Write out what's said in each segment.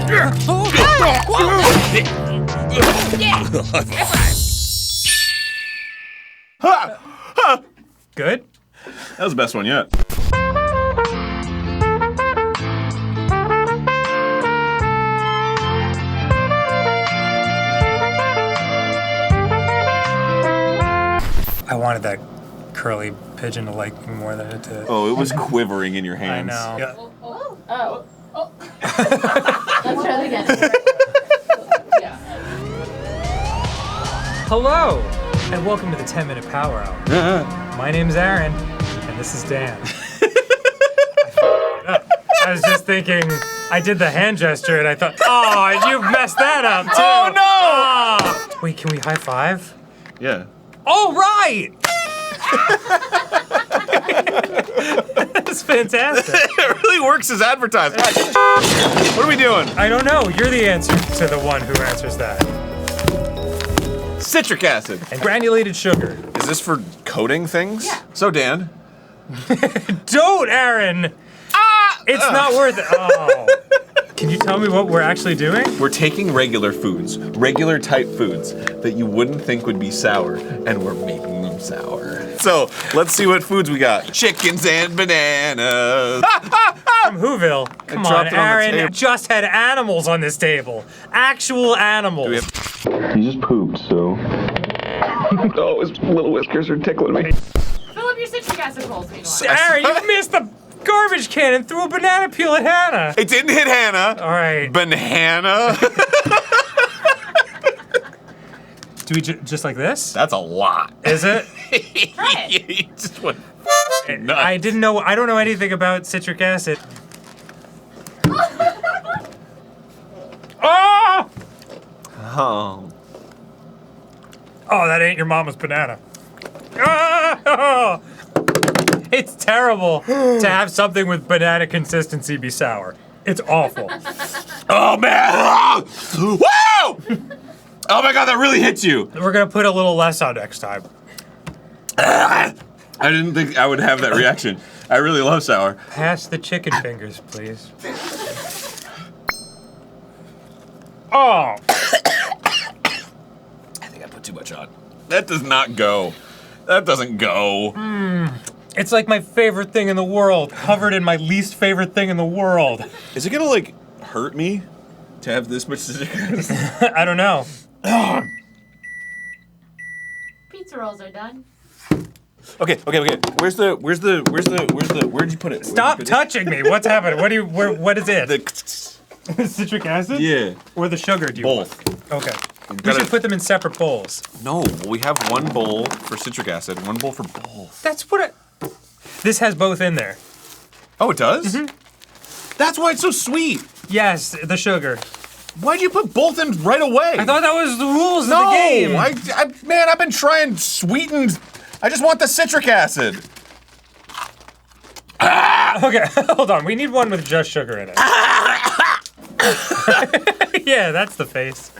Good? That was the best one yet. I wanted that curly pigeon to like me more than it did. Oh, it was quivering in your I hands. know. Yeah. Oh. Let's try that again. Yeah. Hello, and welcome to the 10-minute Power Hour. My name's Aaron, and this is Dan. I was just thinking, I did the hand gesture, and I thought, oh, you messed that up, too. Oh, no! Oh. Wait, can we high five? Yeah. Oh, right! That's fantastic. It really works as advertised. What are we doing? I don't know. You're the answer to the one who answers that. Citric acid. And granulated sugar. Is this for coating things? Yeah. So, Dan. Don't, Aaron! It's not worth it. Oh. Can you tell me what we're actually doing? We're taking regular foods, regular type foods that you wouldn't think would be sour, and we're making them sour. So, let's see what foods we got. Chickens and bananas. From Whoville. Come on, dropped it on the Aaron table. just had animals on this table. Actual animals. He just pooped, so. Oh, his little whiskers are tickling me. Fill up your citric acid bowls, meanwhile. Aaron, you missed the garbage can and threw a banana peel at Hannah. It didn't hit Hannah. All right. Banana. Do we just like this? That's a lot. Is it? Try it. You just went nuts. I didn't know. I don't know anything about citric acid. Oh! Oh. Oh, that ain't your mama's banana. Oh! It's terrible to have something with banana consistency be sour. It's awful. Oh, man. Whoa! Oh, my God, that really hits you. We're gonna put a little less on next time. I didn't think I would have that reaction. I really love sour. Pass the chicken fingers, please. Oh! I think I put too much on. That does not go. That doesn't go. It's like my favorite thing in the world, covered in my least favorite thing in the world. Is it gonna, like, hurt me to have this much citric acid? I don't know. Pizza rolls are done. Okay. Where'd you put it? Stop touching me. What's happening? What is it? The Citric acid? yeah. Or the sugar, do you Both. want? Okay. We gotta- should put them in separate bowls. No, we have one bowl for citric acid, one bowl for both. That's what This has both in there. Oh, it does? Mm-hmm. That's why it's so sweet. Yes, the sugar. Why'd you put both in right away? I thought that was the rules of no, the game. man, I've been trying sweetened. I just want the citric acid. Okay, hold on. We need one with just sugar in it. Yeah, that's the face.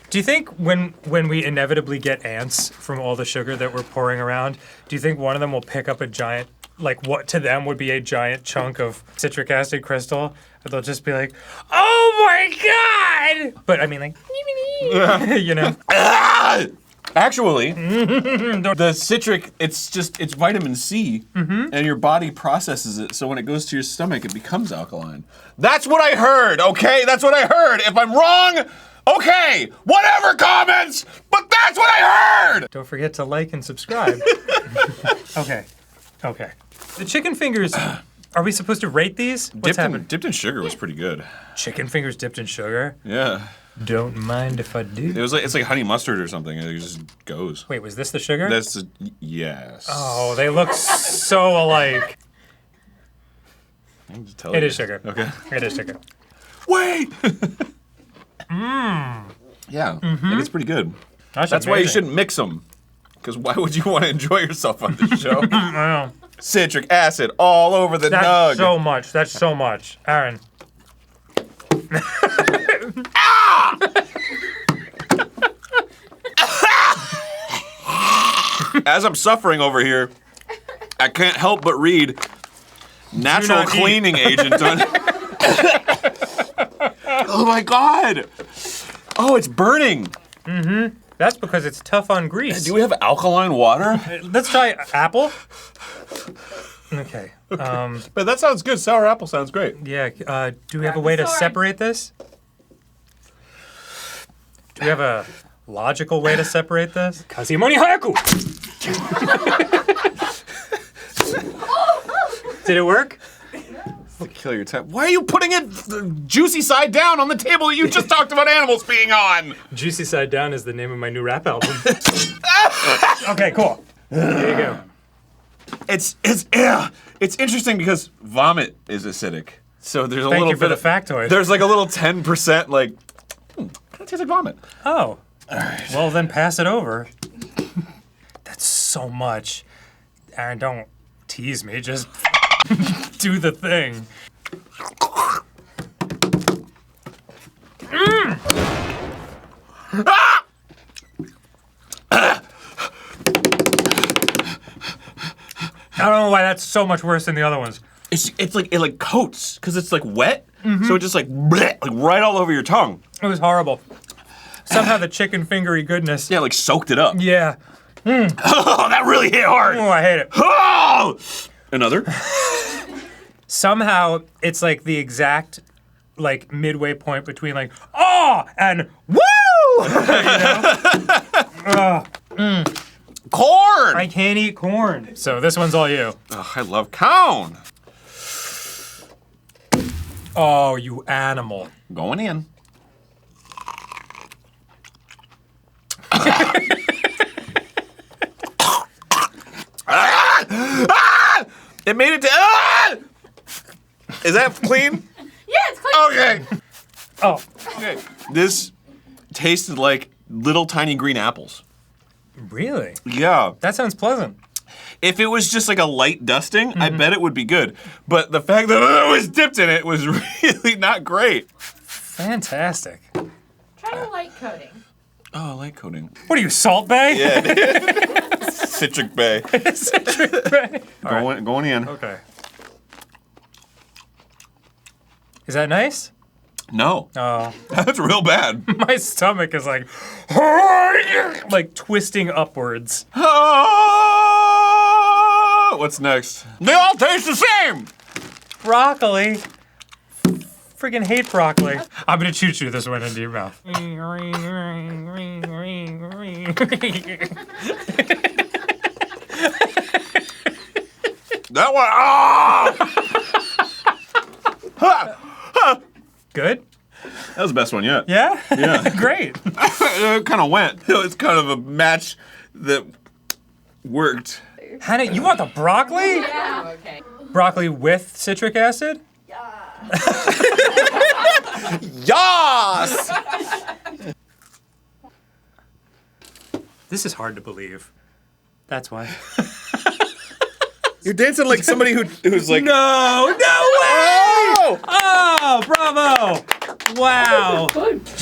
Do you think when we inevitably get ants from all the sugar that we're pouring around, do you think one of them will pick up a giant, like what to them would be a giant chunk of citric acid crystal? And they'll just be like, oh my God! But I mean like, you know. Actually, the citric, it's vitamin C, and your body processes it, so when it goes to your stomach, it becomes alkaline. That's what I heard, okay? That's what I heard. If I'm wrong, okay, whatever comments, but that's what I heard! Don't forget to like and subscribe. Okay. The chicken fingers, are we supposed to rate these? What's happening? Dipped in sugar was pretty good. Chicken fingers dipped in sugar? Yeah. Don't mind if I do. It's like honey mustard or something. It just goes. Wait, was this the sugar? Yes. Oh, they look so alike. I'll just tell It you. is sugar. Okay. It is sugar. Wait! Yeah, and it's pretty good. That's why you amazing. shouldn't mix them. Because why would you want to enjoy yourself on this show? I know. Citric acid all over the That's nug. so much. That's so much. Aaron. As I'm suffering over here, I can't help but read natural not eat. cleaning agent on. Oh my god! Oh, it's burning. That's because it's tough on grease. Do we have alkaline water? Let's try apple. Okay. But that sounds good. Sour apple sounds great. Yeah. Do we have a Grab way the to sword. separate this? Do we have a logical way to separate this? Kazimoni Hayaku! Did it work? I'll kill your time. Why are you putting it juicy side down on the table that you just talked about animals being on? Juicy Side Down is the name of my new rap album. Okay, cool. There you go. It's interesting because vomit is acidic. So there's a Thank little you for bit the of factoid. there's like a little 10% like kind of tastes like vomit. Oh. Well, then pass it over. That's so much. Aaron, don't tease me. Just do the thing. I don't know why that's so much worse than the other ones. It's like it like coats because it's like wet, so it just like bleh, like right all over your tongue. It was horrible. Somehow the chicken fingery goodness. Yeah, like soaked it up. Yeah. Oh, that really hit hard. Oh, I hate it. Oh! Another. Somehow it's like the exact like midway point between like oh and woo. Corn. I can't eat corn. So this one's all you. Oh, I love corn. Oh, you animal. Going in. It made it to. Is that clean? Yeah, it's clean. Okay. Oh, Okay. This tasted like little tiny green apples. really? Yeah. That sounds pleasant. If it was just like a light dusting, I bet it would be good. But the fact that it was dipped in it was really not great. Fantastic. Try the light coating. Oh, I like coating. What are you, Salt Bay? Yeah. Citric Bay. Citric Bay. Going in. Okay. Is that nice? No. Oh, That's real bad. my stomach is like twisting upwards. What's next? They all taste the same. Broccoli. Friggin' hate broccoli. I'm gonna choo-choo this one into your mouth. That one. Good? That was the best one yet. Yeah? Yeah. Great. It kind of went. It's kind of a match that worked. Hannah, you want the broccoli? Yeah. Okay. Broccoli with citric acid? Yas! This is hard to believe. That's why. You're dancing like somebody who's like. No way! Oh! Oh, bravo! Wow.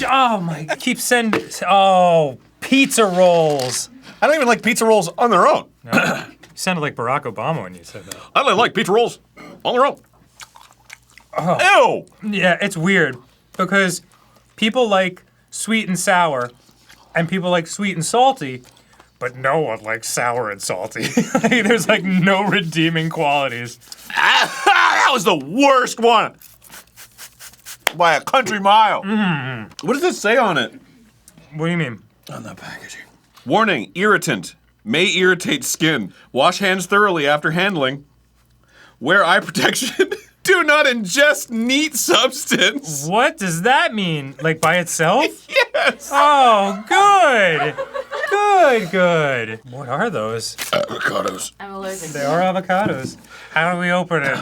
Oh my, keep sending. Oh, pizza rolls. I don't even like pizza rolls on their own. No, you sounded like Barack Obama when you said that. I don't like pizza rolls on their own. Oh. Ew! Yeah, it's weird because people like sweet and sour and people like sweet and salty, but no one likes sour and salty. Like, there's like no redeeming qualities. That was the worst one! By a country mile. What does it say on it? What do you mean? On the packaging. Warning, irritant. May irritate skin. Wash hands thoroughly after handling. Wear eye protection. Do not ingest neat substance. What does that mean? Like by itself? Yes. Oh, good. Good. What are those? Avocados. I'm allergic. They are avocados. How do we open it?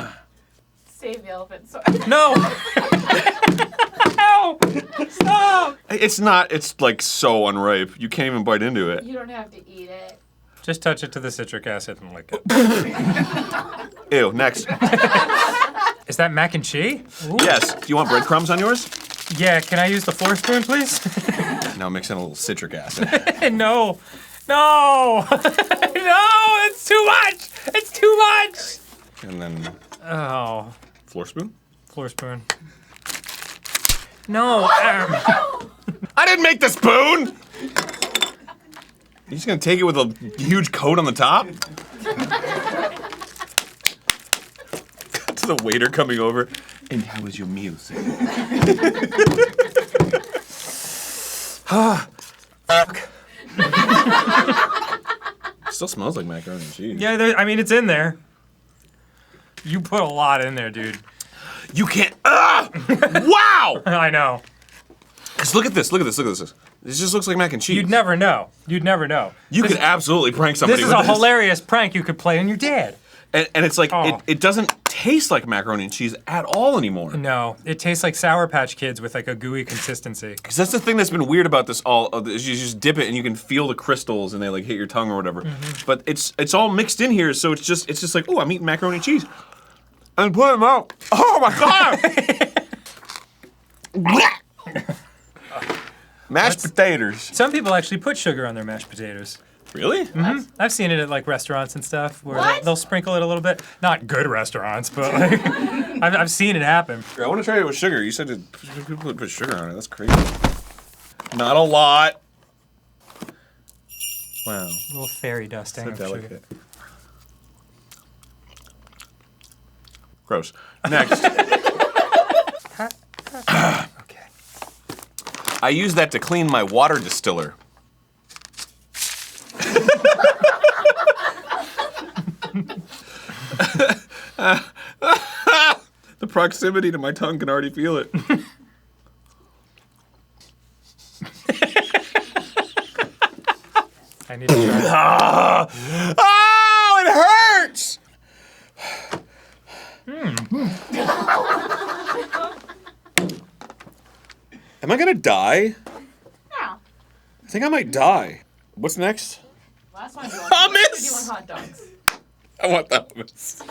Save the elephant. Sorry. No! Ow! Stop! It's not, it's like so unripe. You can't even bite into it. You don't have to eat it. Just touch it to the citric acid and lick it. Ew, next. Is that mac and cheese? Ooh. Yes. Do you want breadcrumbs on yours? Yeah, can I use the floor spoon, please? Now mix in a little citric acid. No! No! It's too much! It's too much! And then Oh, floor spoon. floor spoon. No, Aaron. I didn't make the spoon! You're just gonna take it with a huge coat on the top? To the waiter coming over. And how was your meal, sir? Fuck. Still smells like macaroni and cheese. Yeah, I mean, it's in there. You put a lot in there, dude. You can't. Wow! I know. Just look at this. Look at this. Look at this. This just looks like mac and cheese. You'd never know. You'd never know. You could absolutely prank somebody This is with a hilarious prank you could play on your dad. And it's like, Oh. it doesn't taste like macaroni and cheese at all anymore. No, it tastes like Sour Patch Kids with like a gooey consistency. Because that's the thing that's been weird about this is you just dip it and you can feel the crystals and they like hit your tongue or whatever. But it's all mixed in here, so it's just like, oh, I'm eating macaroni and cheese. And put them out. Oh my god! Mashed potatoes. Some people actually put sugar on their mashed potatoes. Really? I've seen it at like restaurants and stuff where What? they'll sprinkle it a little bit. Not good restaurants, but like I've seen it happen. I want to try it with sugar. You said people put sugar on it. That's crazy. Not a lot. Wow. A little fairy dusting So of sugar. delicate. Gross. Next. Okay. I use that to clean my water distiller. The proximity to my tongue can already feel it. I need to try. Oh, it hurts! Am I gonna die? Yeah. I think I might die. What's next? Last one. Hummus! Doing hot dogs. I want the hummus.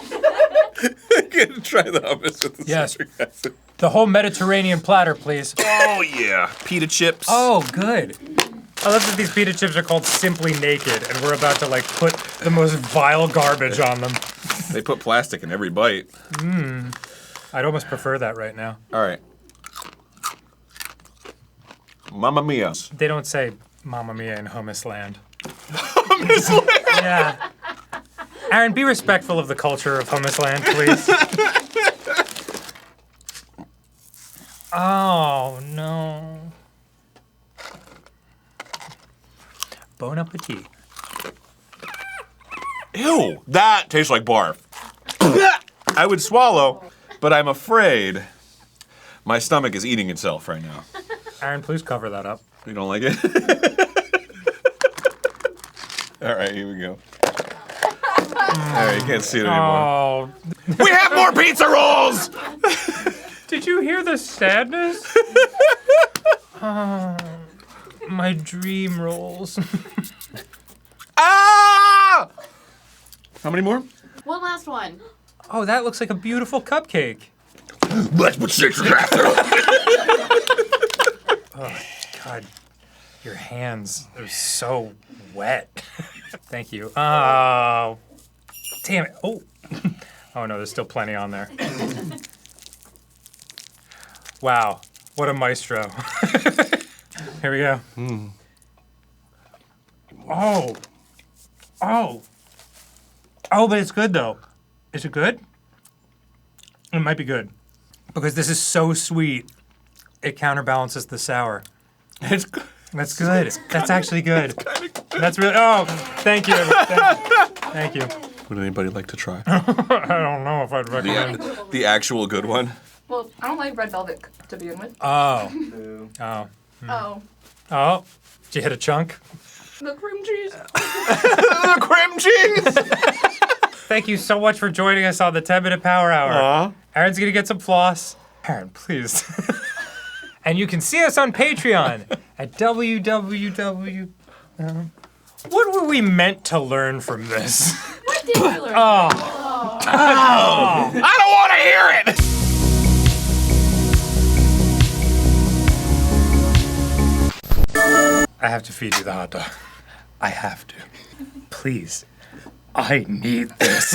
I'm gonna try the hummus with the Yes. citric acid. The whole Mediterranean platter, please. Oh yeah, pita chips. Oh, good. I love that these pita chips are called Simply Naked, and we're about to like put the most vile garbage on them. They put plastic in every bite. I'd almost prefer that right now. All right. Mamma mia. They don't say Mamma Mia in hummus land. Hummus land. Yeah. Aaron, be respectful of the culture of hummus land, please. Oh, no. Bon appetit. Ew, that tastes like barf. I would swallow, but I'm afraid my stomach is eating itself right now. Aaron, please cover that up. You don't like it? All right, here we go. All right, you can't see it anymore. Oh, We have more pizza rolls! did you hear the sadness? Oh, my dream rolls. Ah! How many more? One last one. Oh, that looks like a beautiful cupcake. Let's put citric acid on. God, your hands are so wet. Thank you. Oh, damn it. Oh. Oh no, there's still plenty on there. Wow, what a maestro. Here we go. Oh. Oh. Oh, but it's good though. Is it good? It might be good. Because this is so sweet, it counterbalances the sour. It's That's good. That's actually good. That's really. Oh, thank you. Thank you. Would anybody like to try? I don't know if I'd recommend. The actual good one? Well, I don't like red velvet to begin with. Oh. Oh. Oh. Oh. Did you hit a chunk? The cream cheese. The cream cheese! Thank you so much for joining us on the 10-minute Power Hour. Aw. Aaron's gonna get some floss. Aaron, please. And you can see us on Patreon at www. What were we meant to learn from this? What did you learn? I don't want to hear it! I have to feed you the hot dog. I have to. Please. I need this.